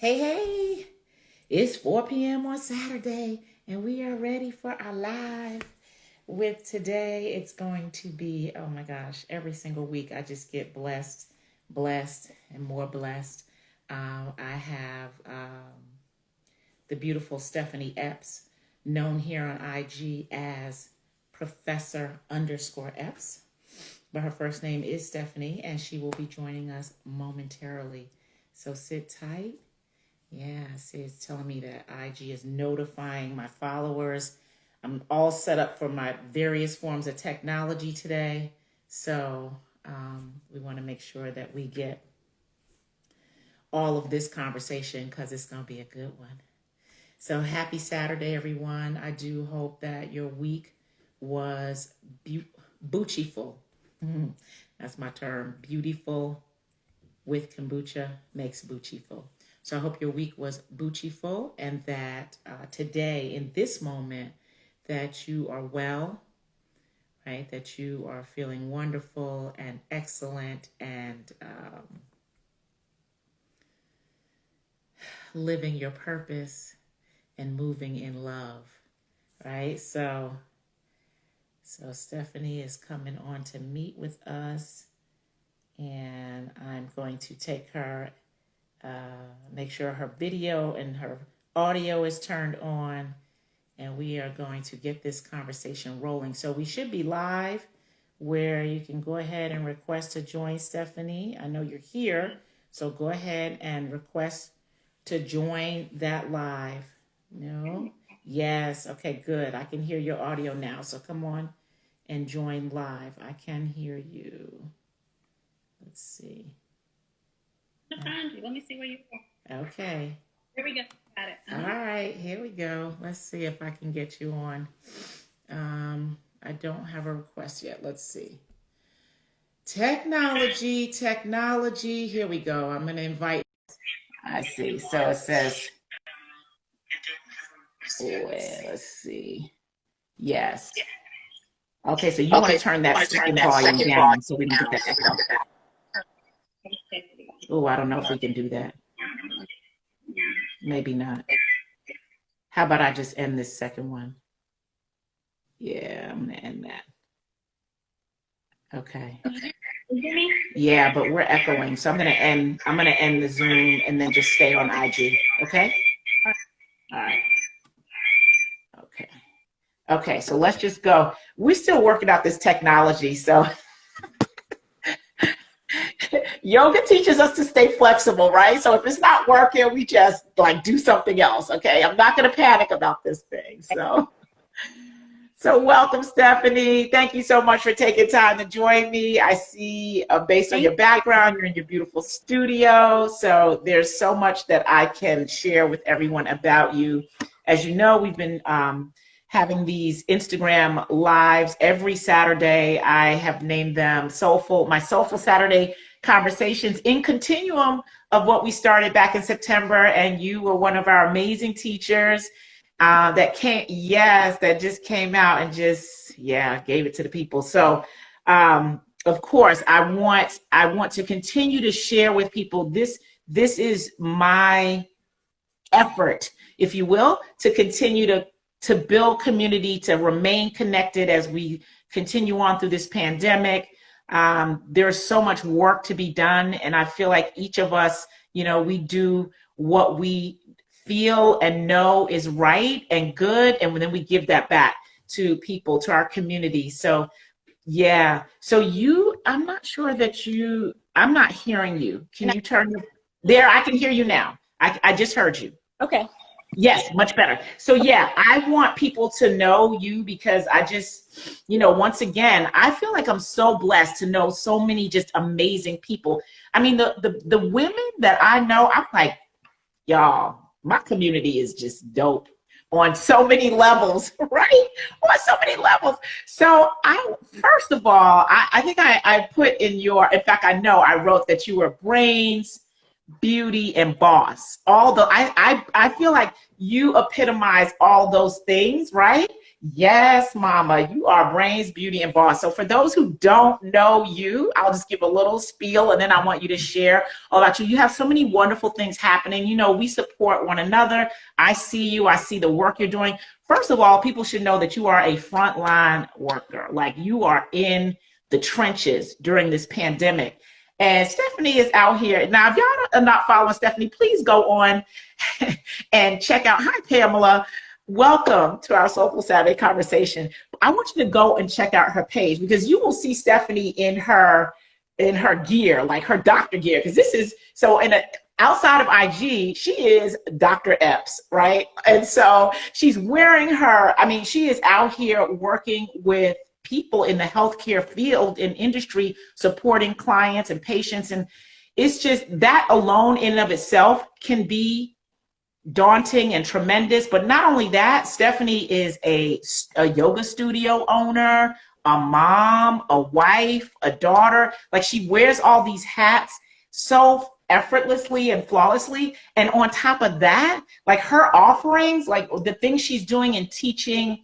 Hey, hey, it's 4 p.m. on Saturday, and we are ready for our live with today. It's going to be, oh my gosh, every single week I just get blessed, and more blessed. I have the beautiful Stephanie Epps, known here on IG as Professor underscore Epps, but her first name is Stephanie, and she will be joining us momentarily. So sit tight. Yeah, see, it's telling me that IG is notifying my followers. I'm all set up for my various forms of technology today. So we want to make sure that we get all of this conversation because it's going to be a good one. So happy Saturday, everyone. I do hope that your week was Bucci-ful. That's my term. Beautiful with kombucha makes Bucci-ful. So I hope your week was Bucci-ful and that today, in this moment, that you are well, right? That you are feeling wonderful and excellent and living your purpose and moving in love, right? So Stephanie is coming on to meet with us, and I'm going to take her, make sure her video and her audio is turned on, and we are going to get this conversation rolling. So we should be live where you can go ahead and request to join Stephanie. I know you're here, so go ahead and request to join that live. No? Yes. Okay, good. I can hear your audio now. So come on and join live. I can hear you. Let's see. I found you. Let me see where you are. Okay. Here we go. Got it. All right, here we go. Let's see if I can get you on. I don't have a request yet. Let's see. Technology. Here we go. I'm going to invite. I see. So it says, let's see. Yes. Okay, so you want to turn that second volume down so we can get that echo. Oh, I don't know if we can do that. Maybe not. How about I just end this second one? Yeah, I'm going to end that. Okay. Yeah, but we're echoing. So I'm going to end the Zoom and then just stay on IG. Okay? All right. Okay. Okay, so let's just go. We're still working out this technology, so yoga teaches us to stay flexible, right? So if it's not working, we just do something else, okay? I'm not going to panic about this thing. So welcome, Stephanie. Thank you so much for taking time to join me. I see, based on your background, you're in your beautiful studio. So there's so much that I can share with everyone about you. As you know, we've been having these Instagram lives every Saturday. I have named them Soulful, my Soulful Saturday Conversations, in continuum of what we started back in September. And you were one of our amazing teachers that just came out and gave it to the people. So of course, I want to continue to share with people this is my effort, if you will, to continue to build community, to remain connected as we continue on through this pandemic. There's so much work to be done. And I feel like each of us, we do what we feel and know is right and good. And then we give that back to people, to our community. So, yeah. So I'm not sure that I'm not hearing you. Can you turn there? I can hear you now. I just heard you. Okay. Yes, much better. So yeah, I want people to know you because I just, once again, I feel like I'm so blessed to know so many just amazing people. I mean, the women that I know, I'm like, y'all, my community is just dope on so many levels, right? On so many levels. So first of all, I think I put in fact, I know I wrote that you were brains, beauty, and boss. I feel like you epitomize all those things, right? Yes, Mama, you are Brains, Beauty, and Boss. So, for those who don't know you, I'll just give a little spiel and then I want you to share all about you. You have so many wonderful things happening. You know, we support one another. I see you, I see the work you're doing. First of all, people should know that you are a frontline worker, like you are in the trenches during this pandemic. And Stephanie is out here. Now, if y'all are not following Stephanie, please go on and check out. Hi, Pamela. Welcome to our Soulful Saturday conversation. I want you to go and check out her page because you will see Stephanie in her gear, like her doctor gear. Because this is so outside of IG, she is Dr. Epps, right? And so she's wearing her. I mean, she is out here working with people in the healthcare field and industry, supporting clients and patients, and it's just that alone in and of itself can be daunting and tremendous. But not only that, Stephanie is a yoga studio owner, a mom, a wife, a daughter. Like she wears all these hats so effortlessly and flawlessly. And on top of that, like her offerings, like the things she's doing in teaching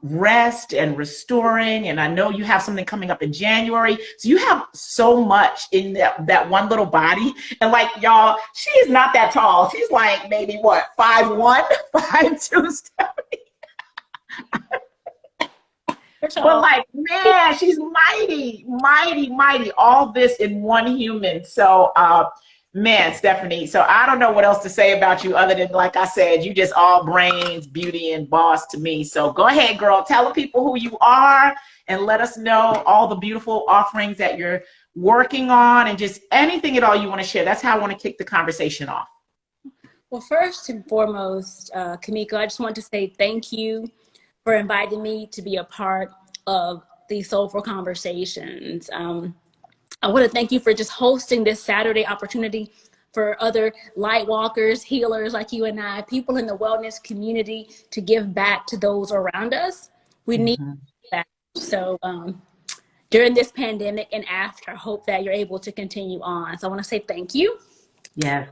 rest and restoring, and I know you have something coming up in January, so you have so much in that one little body. And like y'all, she is not that tall. She's like maybe what, 5'1", 5'2", Stephanie. But like, man, she's mighty, mighty, mighty. All this in one human. So man, Stephanie, so I don't know what else to say about you other than, like I said, you just all brains, beauty, and boss to me. So go ahead, girl. Tell the people who you are and let us know all the beautiful offerings that you're working on and just anything at all you want to share. That's how I want to kick the conversation off. Well, first and foremost, Kamiko, I just want to say thank you for inviting me to be a part of these Soulful Conversations. I want to thank you for just hosting this Saturday opportunity for other light walkers, healers like you and I, people in the wellness community to give back to those around us. We need that. So during this pandemic and after, I hope that you're able to continue on. So I want to say thank you. Yes.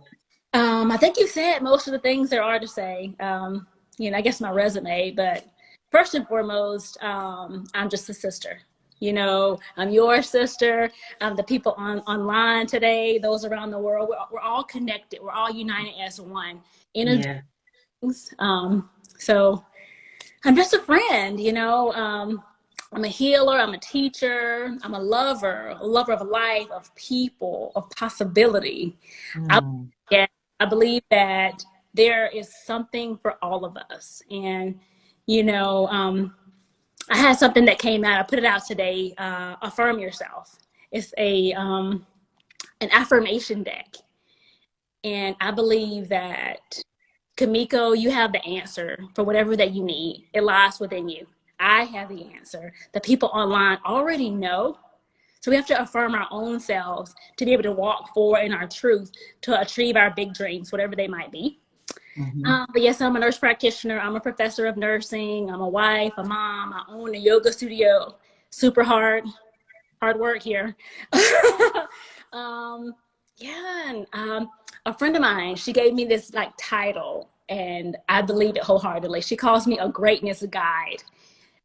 I think you said most of the things there are to say, I guess my resume, but first and foremost, I'm just a sister. I'm your sister. The people online today, those around the world, we're all connected. We're all united as one. So I'm just a friend, I'm a healer. I'm a teacher. I'm a lover of life, of people, of possibility. I believe that there is something for all of us. And, I had something that came out. I put it out today. Affirm yourself. It's an affirmation deck, and I believe that, Kamiko, you have the answer for whatever that you need. It lies within you. I have the answer. The people online already know. So we have to affirm our own selves to be able to walk forward in our truth to achieve our big dreams, whatever they might be. But yes, I'm a nurse practitioner. I'm a professor of nursing. I'm a wife, a mom. I own a yoga studio. Super hard work here. And a friend of mine, she gave me this title, and I believe it wholeheartedly. She calls me a greatness guide.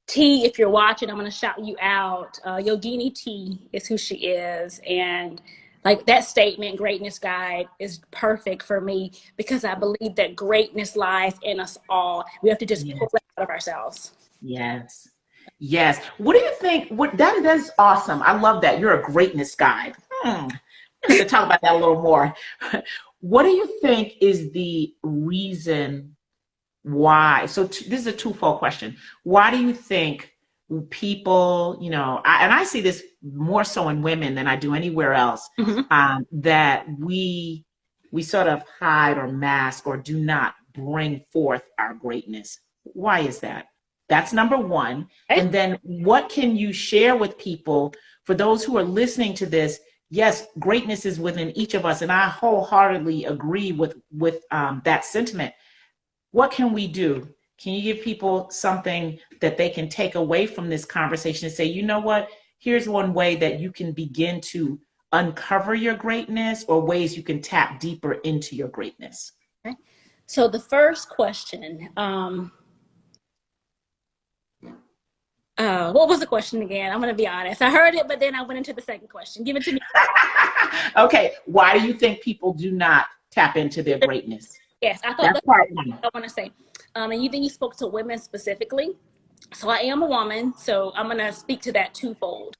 T, if you're watching, I'm going to shout you out. Yogini T is who she is, and that statement, greatness guide, is perfect for me because I believe that greatness lies in us all. We have to just pull it out of ourselves. Yes. What do you think? That's awesome. I love that. You're a greatness guide. We have to talk about that a little more. What do you think is the reason why? So this is a twofold question. Why do you think people, and I see this more so in women than I do anywhere else, that we sort of hide or mask or do not bring forth our greatness? Why is that? That's number one. And then what can you share with people for those who are listening to this? Yes, greatness is within each of us, and I wholeheartedly agree with that sentiment. What can we do? Can you give people something that they can take away from this conversation and say, you know what, here's one way that you can begin to uncover your greatness, or ways you can tap deeper into your greatness? Okay. So the first question, What was the question again? I'm going to be honest. I heard it, but then I went into the second question. Give it to me. Okay. Why do you think people do not tap into their greatness? Yes, I thought That's that's part what one. I want to say. And you think you spoke to women specifically. So I am a woman, so I'm going to speak to that twofold.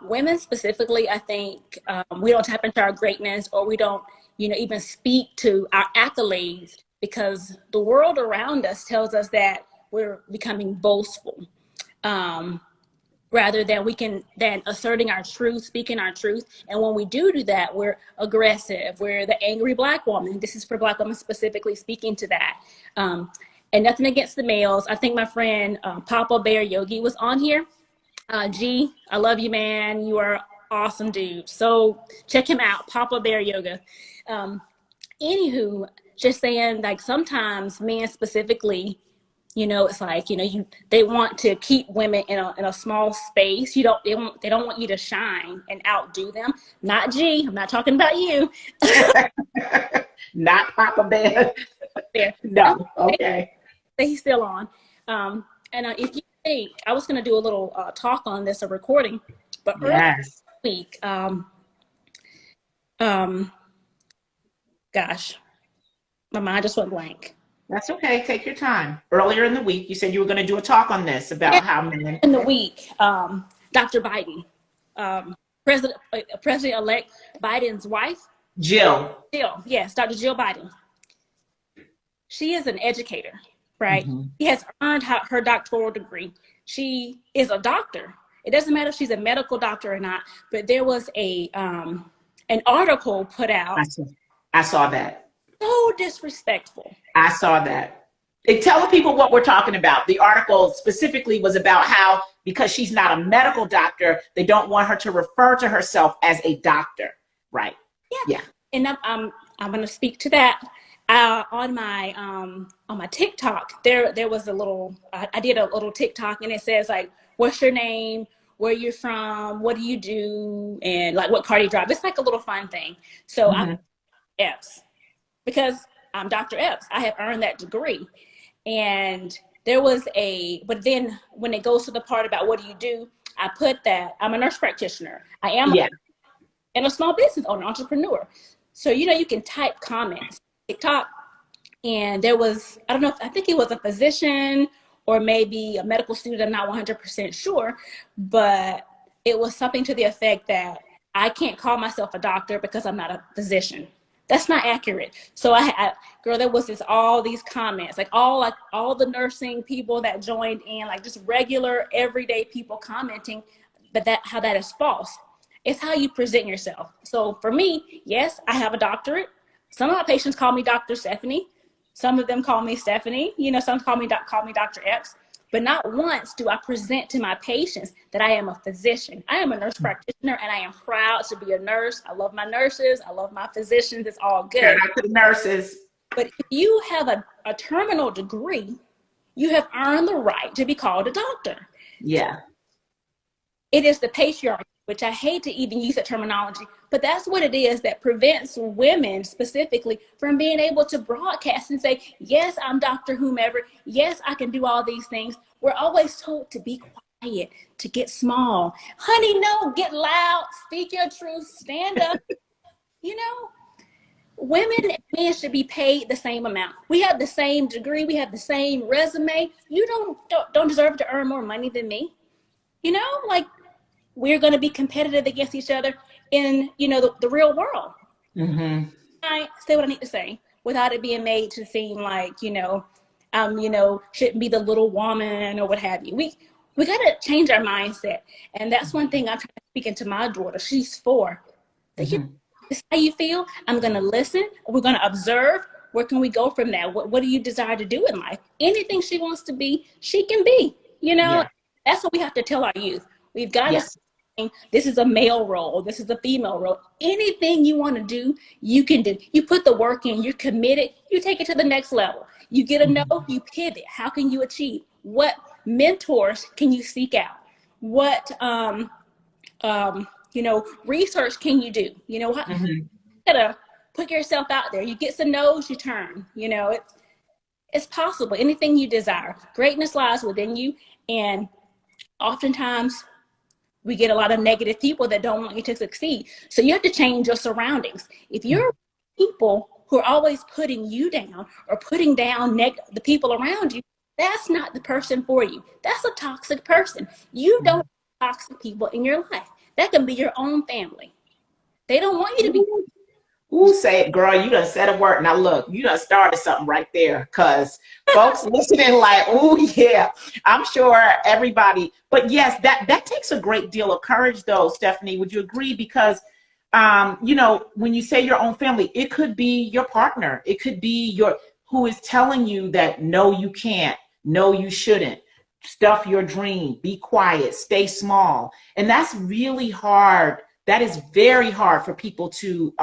Women specifically, I think we don't tap into our greatness, or we don't, even speak to our accolades, because the world around us tells us that we're becoming boastful. Rather than asserting our truth, speaking our truth. And when we do that, we're aggressive. We're the angry Black woman. This is for Black women specifically, speaking to that. And nothing against the males. I think my friend Papa Bear Yogi was on here. G, I love you, man. You are awesome dude. So check him out, Papa Bear Yoga. Anywho, just saying, like, sometimes men specifically, it's like, they want to keep women in a small space. They don't want you to shine and outdo them. Not G, I'm not talking about you. Not Papa Bear. There. No. Okay. He's still on. And if you think, I was going to do a little talk on this, a recording, but earlier this week, gosh, my mind just went blank. That's okay. Take your time. Earlier in the week, you said you were going to do a talk on this about how men. In the week, Dr. Biden, President-elect Biden's wife, Jill, yes, Dr. Jill Biden. She is an educator, right? Mm-hmm. She has earned her doctoral degree. She is a doctor. It doesn't matter if she's a medical doctor or not, but there was an article put out. I saw that. So disrespectful. I saw that. Tell the people what we're talking about. The article specifically was about how, because she's not a medical doctor, they don't want her to refer to herself as a doctor. Right. Yeah. And I'm going to speak to that. On my TikTok, there was a little, I did a little TikTok, and it says, like, what's your name, where you're from, what do you do, and like what car do you drive. It's like a little fun thing. So I'm Epps, because I'm Dr. Epps. I have earned that degree. And there was but then when it goes to the part about what do you do, I put that I'm a nurse practitioner. I am and a small business owner, entrepreneur. So, you can type comments, TikTok, and there was, I think it was a physician or maybe a medical student, I'm not 100% sure, but it was something to the effect that I can't call myself a doctor because I'm not a physician. That's not accurate. So there was all these comments, like all the nursing people that joined in, like just regular everyday people commenting, but how that is false. It's how you present yourself. So for me, yes, I have a doctorate. Some of my patients call me Dr. Stephanie. Some of them call me Stephanie. Some call me Dr. Epps. But not once do I present to my patients that I am a physician. I am a nurse practitioner, and I am proud to be a nurse. I love my nurses. I love my physicians. It's all good. Shout out to the nurses. But if you have a terminal degree, you have earned the right to be called a doctor. Yeah. It is the patriarchy, which I hate to even use that terminology, but that's what it is that prevents women specifically from being able to broadcast and say, yes, I'm Dr. Whomever. Yes, I can do all these things. We're always told to be quiet, to get small. Honey, no, get loud, speak your truth, stand up. Women and men should be paid the same amount. We have the same degree. We have the same resume. You don't deserve to earn more money than me. Like, we're going to be competitive against each other in, the real world. Mm-hmm. I say what I need to say without it being made to seem like, shouldn't be the little woman or what have you. We got to change our mindset. And that's one thing I'm trying to speak into my daughter. She's 4. This is how you feel. I'm going to listen. We're going to observe. Where can we go from there? What do you desire to do in life? Anything she wants to be, she can be. That's what we have to tell our youth. We've got to say, this is a male role. This is a female role. Anything you want to do, you can do. You put the work in. You're committed. You take it to the next level. You get a no, you pivot. How can you achieve? What mentors can you seek out? What research can you do? You gotta put yourself out there. You get some no's, you turn. It's possible. Anything you desire. Greatness lies within you. And oftentimes we get a lot of negative people that don't want you to succeed. So you have to change your surroundings. If you're people who are always putting you down or putting down the people around you, that's not the person for you. That's a toxic person. You don't want toxic people in your life. That can be your own family. They don't want you to be. Ooh, say it, girl. You done said a word. Now look, you done started something right there, because folks listening like, oh yeah, I'm sure everybody. But yes, that takes a great deal of courage though, Stephanie. Would you agree? Because when you say your own family, it could be your partner. It could be who is telling you that no, you can't, no, you shouldn't. Stuff your dream, be quiet, stay small. And that's really hard. That is very hard for people to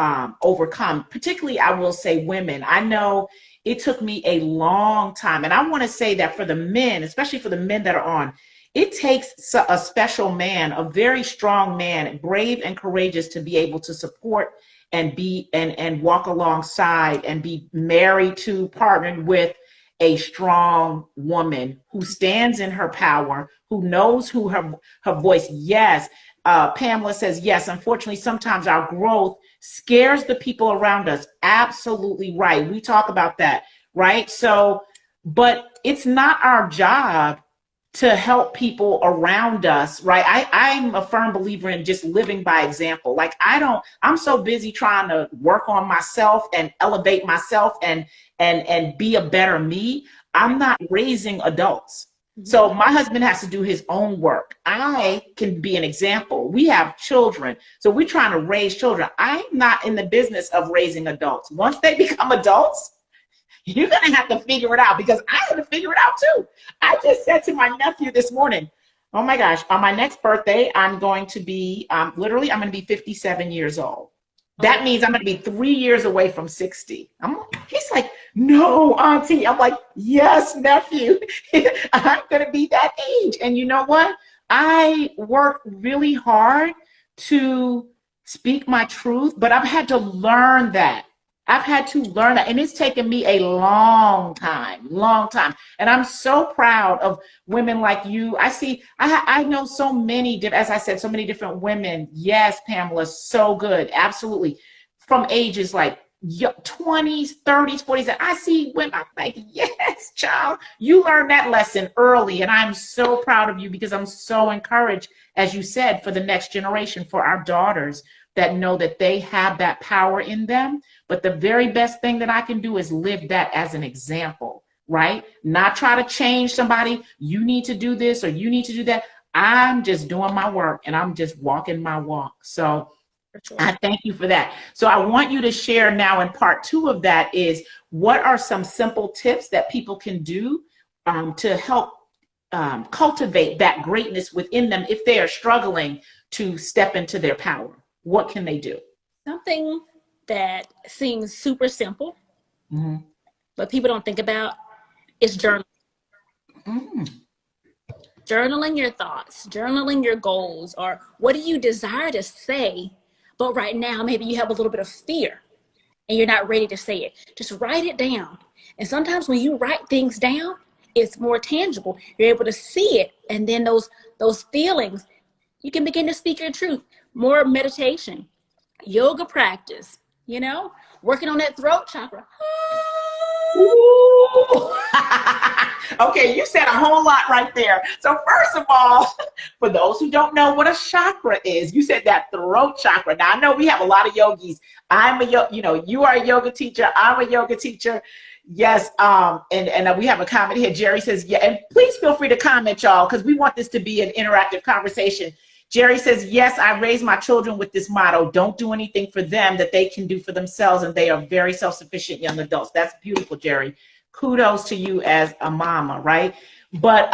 overcome, particularly, I will say, women. I know it took me a long time. And I want to say that for the men, especially for the men that are on, it takes a special man, a very strong man, brave and courageous, to be able to support and be and walk alongside and be married to, partnered with a strong woman who stands in her power, who knows who her voice. Yes. Pamela says, yes, unfortunately, sometimes our growth scares the people around us. Absolutely right. We talk about that, right? So, but it's not our job to help people around us, right? I'm a firm believer in just living by example. Like I'm so busy trying to work on myself and elevate myself and be a better me. I'm not raising adults. So my husband has to do his own work. I can be an example. We have children, so we're trying to raise children. I'm not in the business of raising adults. Once they become adults, you're going to have to figure it out, because I had to figure it out too. I just said to my nephew this morning, oh my gosh, on my next birthday, I'm going to be, I'm going to be 57 years old. That means I'm going to be 3 years away from 60. He's like, no, auntie. I'm like, yes, nephew. I'm going to be that age. And you know what? I work really hard to speak my truth, but I've had to learn that. And it's taken me a long time. And I'm so proud of women like you. I know so many, as I said, so many different women. Yes, Pamela, so good. Absolutely. From ages like 20s, 30s, 40s. And I see women, I'm like, yes, child, you learned that lesson early. And I'm so proud of you, because I'm so encouraged, as you said, for the next generation, for our daughters that know that they have that power in them. But the very best thing that I can do is live that as an example, right? Not try to change somebody. You need to do this or you need to do that. I'm just doing my work and I'm just walking my walk. So I thank you for that. So I want you to share now, in part 2 of that, is what are some simple tips that people can do to help cultivate that greatness within them if they are struggling to step into their power? What can they do? Something that seems super simple, but people don't think about, is journaling. Journaling your thoughts, journaling your goals, or what do you desire to say, but right now maybe you have a little bit of fear and you're not ready to say it. Just write it down. And sometimes when you write things down, it's more tangible. You're able to see it, and then those feelings, you can begin to speak your truth. More meditation, yoga practice, working on that throat chakra. Okay, you said a whole lot right there. So first of all, for those who don't know what a chakra is, you said that throat chakra. Now I know we have a lot of yogis. You are a yoga teacher. I'm a yoga teacher. Yes. And we have a comment here. Jerry says, yeah, and please feel free to comment, y'all, because we want this to be an interactive conversation. Jerry says, yes, I raise my children with this motto: don't do anything for them that they can do for themselves, and they are very self-sufficient young adults. That's beautiful, Jerry. Kudos to you as a mama, right? But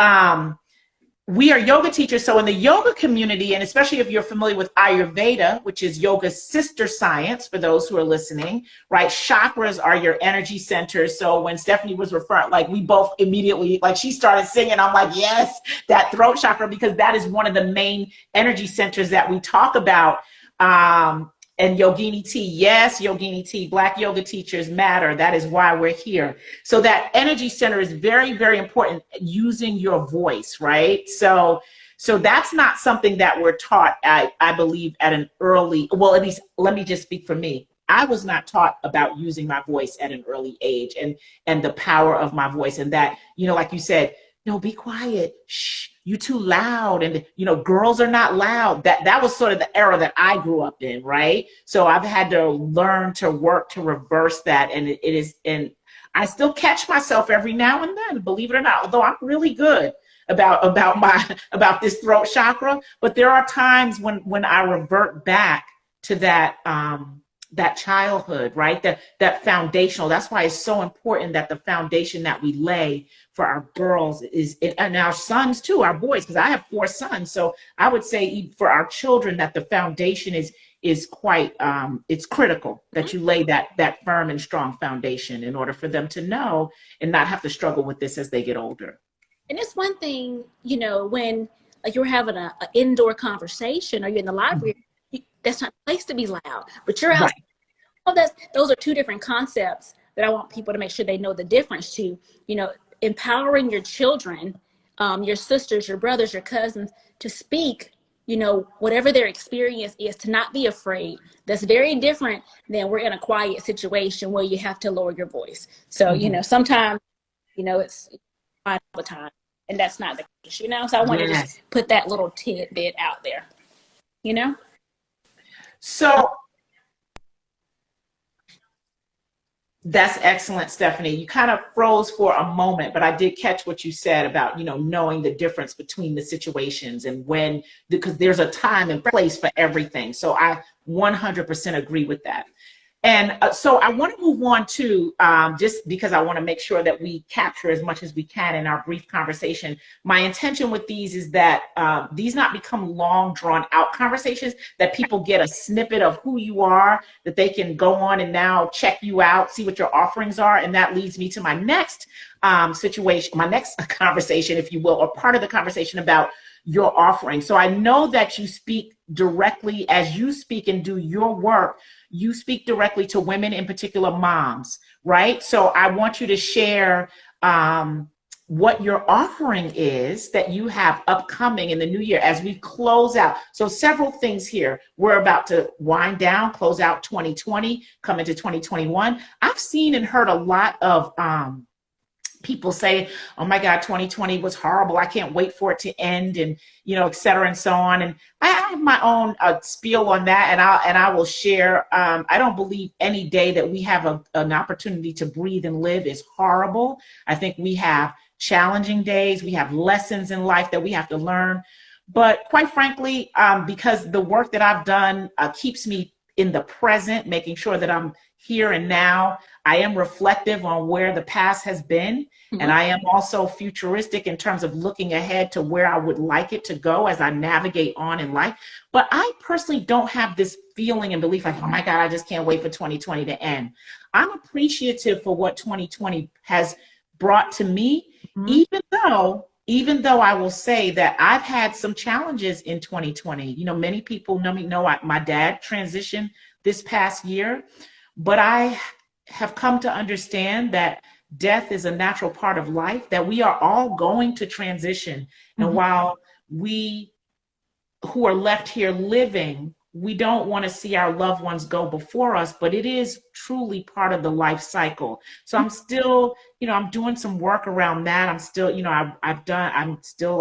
we are yoga teachers. So in the yoga community, and especially if you're familiar with Ayurveda, which is yoga's sister science, for those who are listening, right? Chakras are your energy centers. So when Stephanie was referring, like, we both immediately, like, she started singing, I'm like, yes, that throat chakra, because that is one of the main energy centers that we talk about. And Yogini Tea, yes, Yogini Tea, Black yoga teachers matter. That is why we're here. So that energy center is very, very important, using your voice, right? So So that's not something that we're taught, I believe, at an early, well, at least let me just speak for me. I was not taught about using my voice at an early age, and the power of my voice, and that, like you said, no, be quiet. Shh, you too loud. And, girls are not loud. That was sort of the era that I grew up in, right? So I've had to learn to work to reverse that. And it is, and I still catch myself every now and then, believe it or not, although I'm really good about this throat chakra. But there are times when I revert back to that childhood, right? That foundational. That's why it's so important that the foundation that we lay for our girls and our sons too, our boys, because I have 4 sons. So I would say for our children that the foundation is quite, it's critical that you lay that firm and strong foundation in order for them to know and not have to struggle with this as they get older. And it's one thing, when like you're having an indoor conversation or you're in the library, that's not a place to be loud, but you're out. Right. Those are 2 different concepts that I want people to make sure they know the difference to, empowering your children, your sisters, your brothers, your cousins to speak, whatever their experience is, to not be afraid. That's very different than we're in a quiet situation where you have to lower your voice. So, sometimes, it's all the time, and that's not the case, So I want to just put that little tidbit out there, So that's excellent, Stephanie. You kind of froze for a moment, but I did catch what you said about, knowing the difference between the situations and because there's a time and place for everything. So I 100% agree with that. And so I want to move on to, just because I want to make sure that we capture as much as we can in our brief conversation. My intention with these is that these not become long, drawn out conversations, that people get a snippet of who you are, that they can go on and now check you out, see what your offerings are. And that leads me to my next my next conversation, if you will, or part of the conversation about your offering. So I know that you speak directly, as you speak and do your work, you speak directly to women, in particular moms, right? So I want you to share what your offering is that you have upcoming in the new year as we close out. So several things here. We're about to wind down, close out 2020, come into 2021. I've seen and heard a lot of people say, oh my God, 2020 was horrible. I can't wait for it to end, and, et cetera, and so on. And I have my own spiel on that, and I will share. I don't believe any day that we have an opportunity to breathe and live is horrible. I think we have challenging days. We have lessons in life that we have to learn. But quite frankly, because the work that I've done keeps me in the present, making sure that I'm here and now, I am reflective on where the past has been. Mm-hmm. And I am also futuristic in terms of looking ahead to where I would like it to go as I navigate on in life. But I personally don't have this feeling and belief like, oh my God, I just can't wait for 2020 to end. I'm appreciative for what 2020 has brought to me, mm-hmm. even though I will say that I've had some challenges in 2020. Many people know my dad transitioned this past year, but I have come to understand that death is a natural part of life, that we are all going to transition. Mm-hmm. And while we who are left here living, we don't want to see our loved ones go before us, but it is truly part of the life cycle. So I'm still, I'm doing some work around that. I'm still,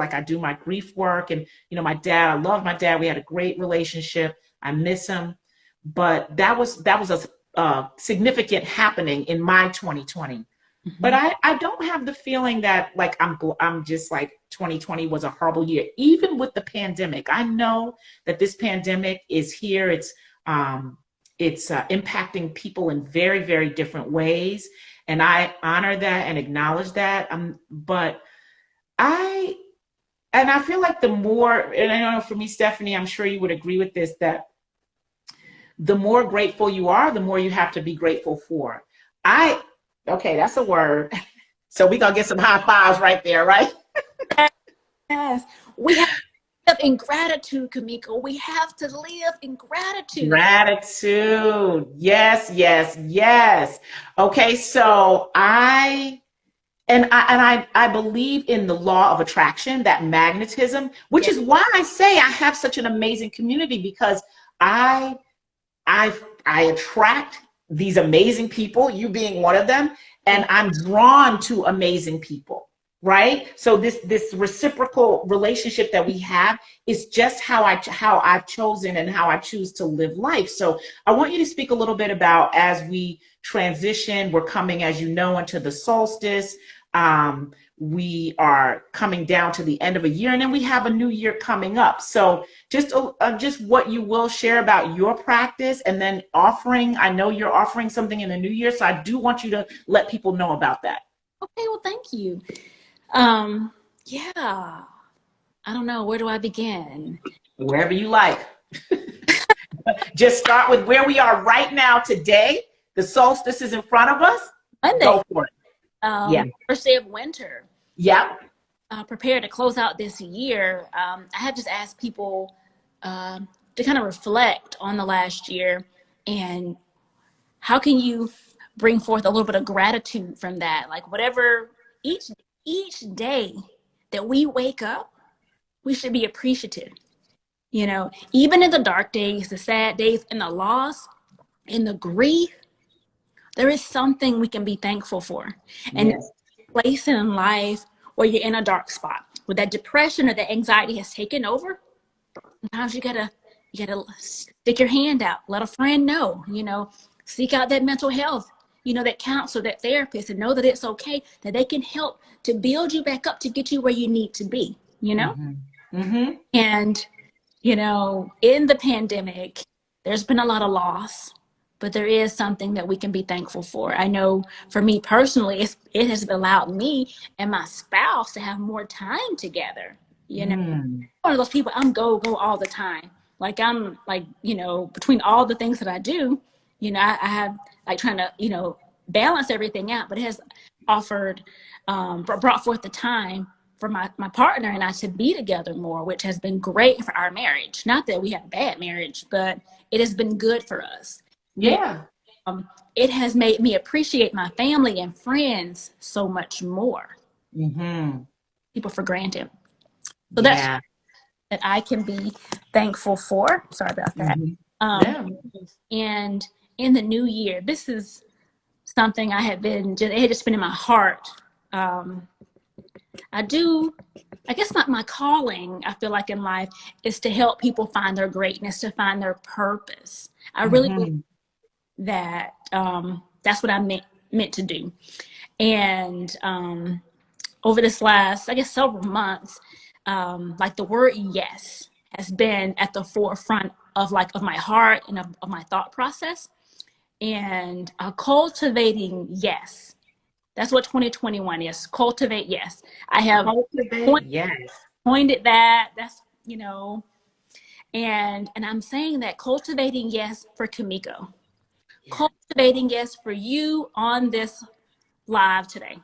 I do my grief work, and, my dad, I love my dad. We had a great relationship. I miss him, but that was a significant happening in my 2020. Mm-hmm. But I don't have the feeling that like I'm just like 2020 was a horrible year. Even with the pandemic, I know that this pandemic is here. It's impacting people in very, very different ways, and I honor that and acknowledge that. But I feel like the more, and I know for me, Stephanie, I'm sure you would agree with this, that the more grateful you are, the more you have to be grateful for. Okay, that's a word. So we're going to get some high fives right there, right? Yes. We have to live in gratitude, Kamiko. We have to live in gratitude. Gratitude. Yes, yes, yes. Okay, so I And I believe in the law of attraction, that magnetism, which Yeah. is why I say I have such an amazing community, because I I I attract these amazing people, you being one of them, Yeah. and I'm drawn to amazing people, right? So this reciprocal relationship that we have is just how I've chosen and how I choose to live life. So I want you to speak a little bit about, as we transition, we're coming, as you know, into the solstice. We are coming down to the end of a year, and then we have a new year coming up. So just what you will share about your practice, and then offering. I know you're offering something in the new year, so I do want you to let people know about that. Okay, well, thank you. Yeah, I don't know. Where do I begin? Wherever you like. Just start with where we are right now today. The solstice is in front of us. Monday, Go for it. Yeah. first day of winter. Yeah. Prepare to close out this year. I have just asked people to kind of reflect on the last year, and how can you bring forth a little bit of gratitude from that? Like, whatever, each day that we wake up, we should be appreciative. You know, even in the dark days, the sad days, and the loss, and the grief, there is something we can be thankful for. And Yes. place in life where you're in a dark spot, where that depression or that anxiety has taken over, sometimes you gotta stick your hand out, let a friend know, seek out that mental health, that counselor, that therapist, and know that it's okay, that they can help to build you back up to get you where you need to be. Mm-hmm. Mm-hmm. And in the pandemic, there's been a lot of loss, but there is something that we can be thankful for. I know for me personally, it has allowed me and my spouse to have more time together. Mm. One of those people, I'm go all the time. Like, I'm like, between all the things that I do, I have like trying to, balance everything out, but it has offered, brought forth the time for my partner and I to be together more, which has been great for our marriage. Not that we have a bad marriage, but it has been good for us. And, Yeah. it has made me appreciate my family and friends so much more. Mm-hmm. People for granted. So that's Yeah. that I can be thankful for. Sorry about that. Mm-hmm. Um, Yeah. and in the new year, this is something it had just been in my heart. I guess my calling, I feel like in life, is to help people find their greatness, to find their purpose. I really believe Mm-hmm. that that's what I meant to do. And over this last, I guess, several months, like the word yes has been at the forefront of my heart and of my thought process. And cultivating yes. That's what 2021 is. Cultivate yes. I have Cultivate. Yes. coined it that. That's, and I'm saying that cultivating yes for Kimiko. Yeah. Cultivating yes for you on this live today.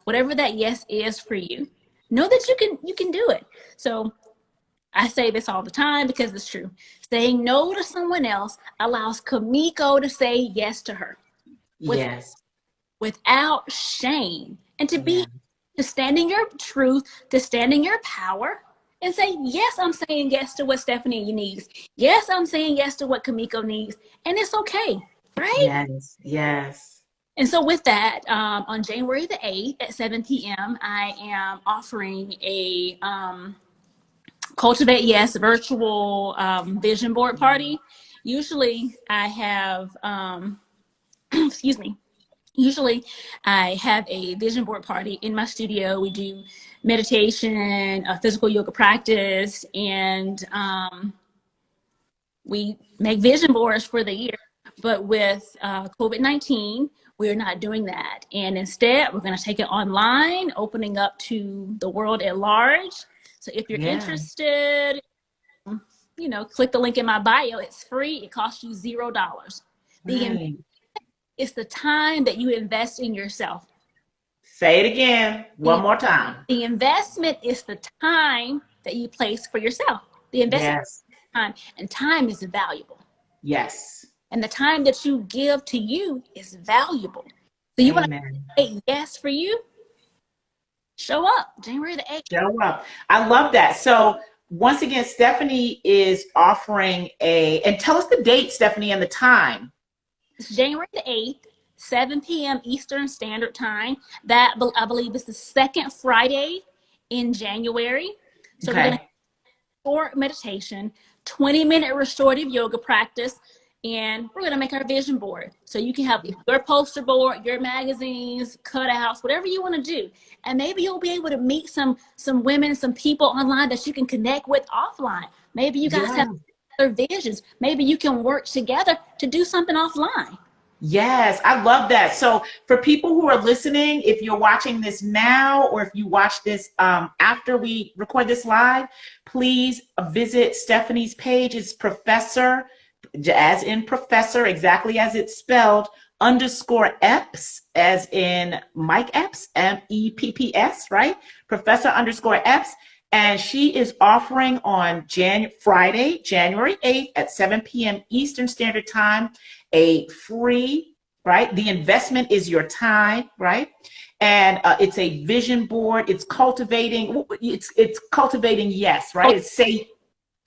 Whatever that yes is for you, know that you can do it. So I say this all the time because it's true. Saying no to someone else allows Kimiko to say yes to her with Yes. without shame, and Yeah. to stand in your truth, to stand in your power, and say, yes, I'm saying yes to what Stephanie needs. Yes, I'm saying yes to what Kimiko needs, and it's okay, right? Yes. Yes. And so with that, on January the 8th at 7 p.m., I am offering a Cultivate Yes virtual vision board party. Usually I have, excuse me, usually I have a vision board party in my studio. We do meditation, a physical yoga practice, and we make vision boards for the year. But with COVID-19, we're not doing that. And instead, we're going to take it online, opening up to the world at large. So if you're Yeah. interested, click the link in my bio. It's free. It costs you $0. Right. It's the time that you invest in yourself. Say it again. One The, more time. the investment is the time that you place for yourself. The investment Yes. is time, and time is valuable. Yes. And the time that you give to you is valuable. So you want Amen. to say yes for you? Show up January the 8th. Show up. I love that. So once again, Stephanie is offering and tell us the date, Stephanie, and the time. It's January the 8th, 7 p.m. Eastern Standard Time. That, I believe, is the second Friday in January. So we're going to Okay. short meditation, 20-minute restorative yoga practice, and we're going to make our vision board. So you can have your poster board, your magazines, cutouts, whatever you want to do. And maybe you'll be able to meet some women, some people online that you can connect with offline. Maybe you guys have Yeah. other visions. Maybe you can work together to do something offline. Yes, I love that. So for people who are listening, if you're watching this now or if you watch this after we record this live, please visit Stephanie's page. It's Professor, as in professor, exactly as it's spelled, underscore Epps, as in Mike Epps, Mepps, right? Professor underscore Epps. And she is offering on Friday, January 8th at 7 p.m. Eastern Standard Time, a free, right? The investment is your time, right? And it's a vision board. It's cultivating yes, right? It's say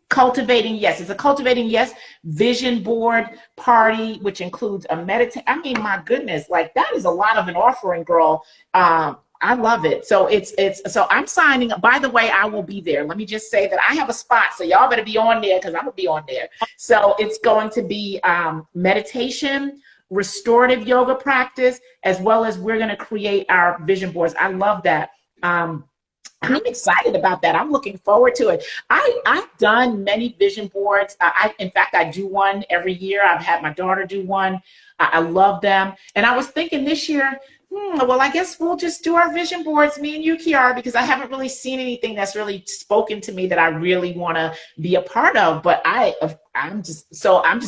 cultivating yes. It's a cultivating yes vision board party, which includes a meditate. I mean, my goodness, like that is a lot of an offering, girl. I love it. So so I'm signing up. By the way, I will be there. Let me just say that I have a spot, so y'all better be on there because I'm gonna be on there. So it's going to be meditation, restorative yoga practice, as well as we're going to create our vision boards. I love that. I'm excited about that. I'm looking forward to it. I've done many vision boards. In fact, I do one every year. I've had my daughter do one. I love them. And I was thinking this year, well, I guess we'll just do our vision boards, me and you, Kiara, because I haven't really seen anything that's really spoken to me that I really want to be a part of. But I'm just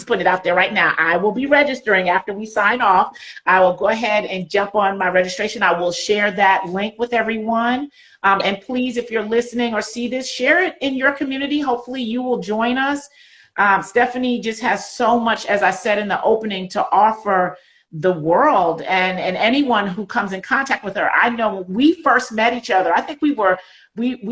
putting it out there right now. I will be registering after we sign off. I will go ahead and jump on my registration. I will share that link with everyone. And please, if you're listening or see this, share it in your community. Hopefully you will join us. Stephanie just has so much, as I said in the opening, to offer the world and anyone who comes in contact with her. I know when we first met each other, I think we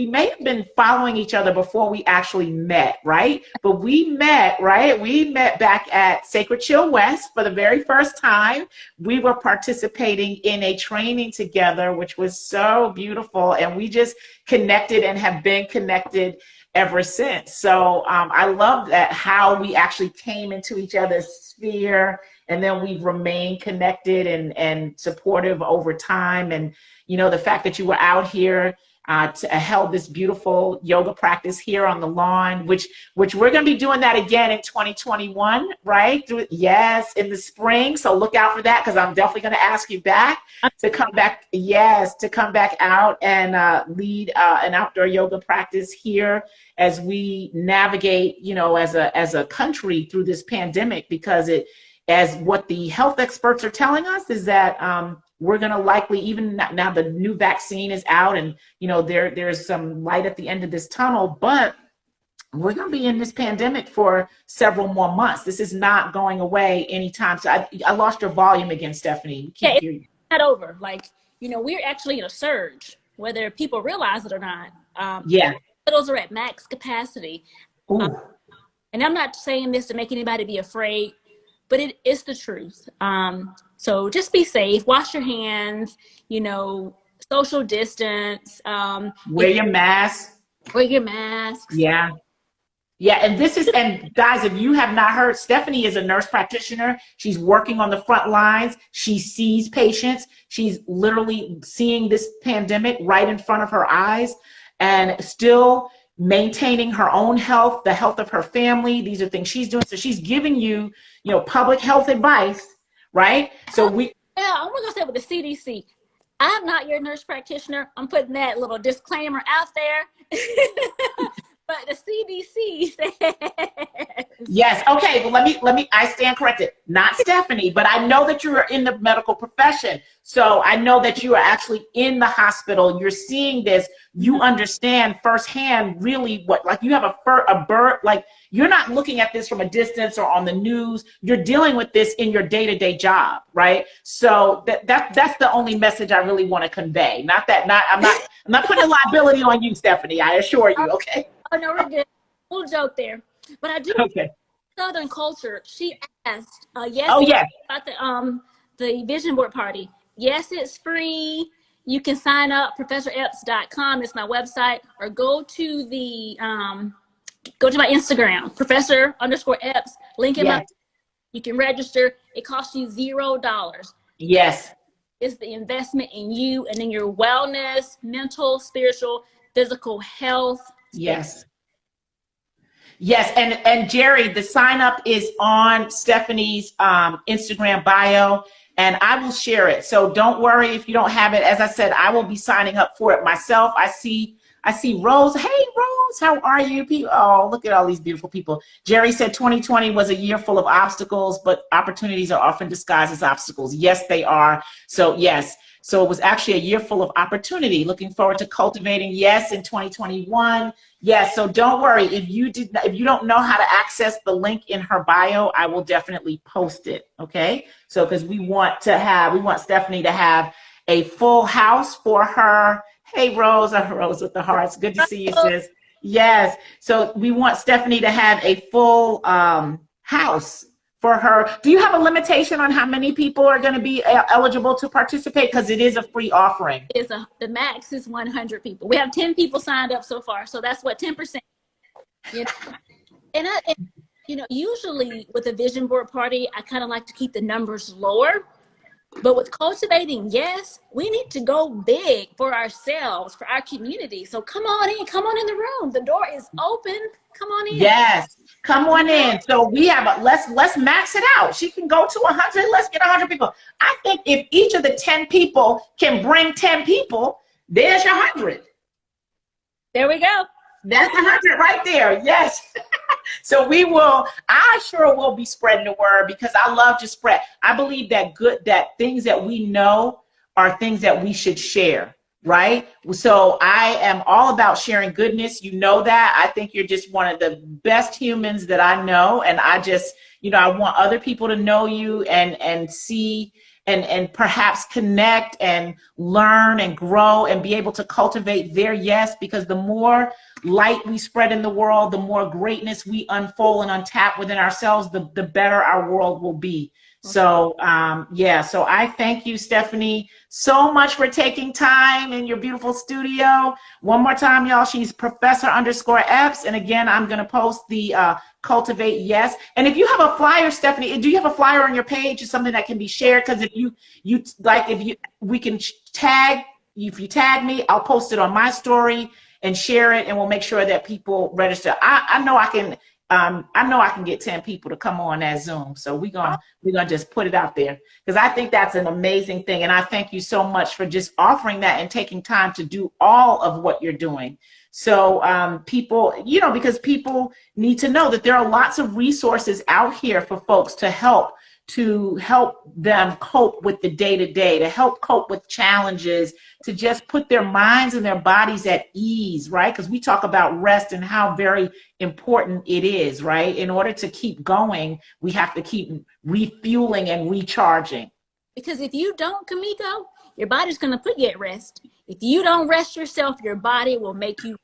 may have been following each other before we actually met, right? But we met, right? We met back at Sacred Chill West for the very first time. We were participating in a training together, which was so beautiful. And we just connected and have been connected ever since. So I love that how we actually came into each other's sphere, and then we've remained connected and supportive over time. And, you know, the fact that you were out here held this beautiful yoga practice here on the lawn, which we're going to be doing that again in 2021, right? Yes, in the spring. So look out for that, because I'm definitely going to ask you back to come back. Yes, to come back out and lead an outdoor yoga practice here as we navigate, you know, as a country through this pandemic, because as what the health experts are telling us is that we're going to likely, even now the new vaccine is out and, you know, there's some light at the end of this tunnel, but we're going to be in this pandemic for several more months. This is not going away anytime. So I lost your volume again, Stephanie. Yeah, it's not over. Like, you know, we're actually in a surge, whether people realize it or not. Yeah. Hospitals are at max capacity. And I'm not saying this to make anybody be afraid, but it is the truth. So just be safe, wash your hands, you know, social distance. Wear your mask. Wear your masks. Yeah. Yeah. And guys, if you have not heard, Stephanie is a nurse practitioner. She's working on the front lines. She sees patients. She's literally seeing this pandemic right in front of her eyes and still maintaining her own health, the health of her family. These are things she's doing. So she's giving you, you know, public health advice, right? So I'm gonna say with the CDC, I'm not your nurse practitioner. I'm putting that little disclaimer out there. but the CDC says. Yes. Okay. Well, I stand corrected. Not Stephanie, but I know that you are in the medical profession. So I know that you are actually in the hospital. You're seeing this. You understand firsthand really what, like you have a bird, like you're not looking at this from a distance or on the news. You're dealing with this in your day-to-day job, right? So that's the only message I really want to convey. I'm not putting a liability on you, Stephanie. I assure you. Okay. Oh no, we're good. Little joke there, but I do. Okay. Southern culture. She asked, yes, Oh, yes. about the vision board party. Yes, it's free. You can sign up, professorepps.com is my website, or go to my Instagram, professor_Epps, link in my, you can register. It costs you $0. Yes. It's the investment in you and in your wellness, mental, spiritual, physical health. Yes. Yes, and Jerry, the sign up is on Stephanie's Instagram bio, and I will share it. So don't worry if you don't have it. As I said, I will be signing up for it myself. I see Rose. Hey, Rose, how are you? People, oh, look at all these beautiful people. Jerry said 2020 was a year full of obstacles, but opportunities are often disguised as obstacles. Yes, they are. So yes. So it was actually a year full of opportunity. Looking forward to cultivating, yes, in 2021. Yes, so don't worry. If you don't know how to access the link in her bio, I will definitely post it. Okay. So because we want Stephanie to have a full house for her. Hey, Rose with the hearts. Good to see you, sis. Yes. So we want Stephanie to have a full house for her. Do you have a limitation on how many people are going to be eligible to participate? Because it is a free offering. The max is 100 people. We have 10 people signed up so far. So that's what, 10%. You know? And usually with a vision board party, I kind of like to keep the numbers lower. But with cultivating, yes, we need to go big for ourselves, for our community. So come on in the room. The door is open. Come on in. Yes, come on in. So we have let's max it out. She can go to 100. Let's get 100 people. I think if each of the 10 people can bring 10 people, there's your 100. There we go. That's 100 right there. Yes. So I sure will be spreading the word because I love to spread. I believe that things that we know are things that we should share, right? So I am all about sharing goodness. You know that. I think you're just one of the best humans that I know. And I just, I want other people to know you and see and perhaps connect and learn and grow and be able to cultivate their yes, because the more light we spread in the world, the more greatness we unfold and untap within ourselves, the better our world will be. So, so I thank you, Stephanie, so much for taking time in your beautiful studio. One more time, y'all, she's Professor_Epps. And again, I'm going to post the Cultivate Yes. And if you have a flyer, Stephanie, do you have a flyer on your page or something that can be shared? Because if we can tag, if you tag me, I'll post it on my story and share it, and we'll make sure that people register. I know I can get 10 people to come on that Zoom. So we're gonna just put it out there because I think that's an amazing thing. And I thank you so much for just offering that and taking time to do all of what you're doing. So people, because people need to know that there are lots of resources out here for folks to help them cope with the day-to-day, to help cope with challenges, to just put their minds and their bodies at ease, right? Because we talk about rest and how very important it is, right? In order to keep going, we have to keep refueling and recharging. Because if you don't, Kamiko, your body's going to put you at rest. If you don't rest yourself, your body will make you.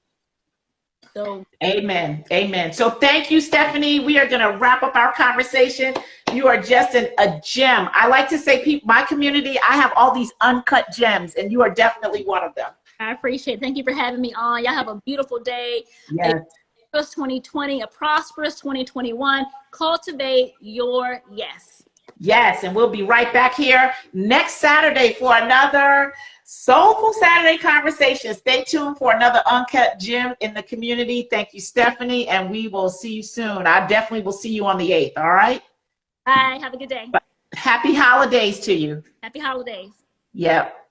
So amen. So thank you, Stephanie. We are going to wrap up our conversation. You are just a gem. I like to say, my community, I have all these uncut gems, and you are definitely one of them. I appreciate it. Thank you for having me on. Y'all have a beautiful day. Yes. A prosperous 2020, a prosperous 2021. Cultivate your yes. Yes, and we'll be right back here next Saturday for another Soulful Saturday conversation. Stay tuned for another uncut gem in the community. Thank you, Stephanie, and we will see you soon. I definitely will see you on the 8th, all right? Bye. Have a good day. Happy holidays to you. Happy holidays. Yep.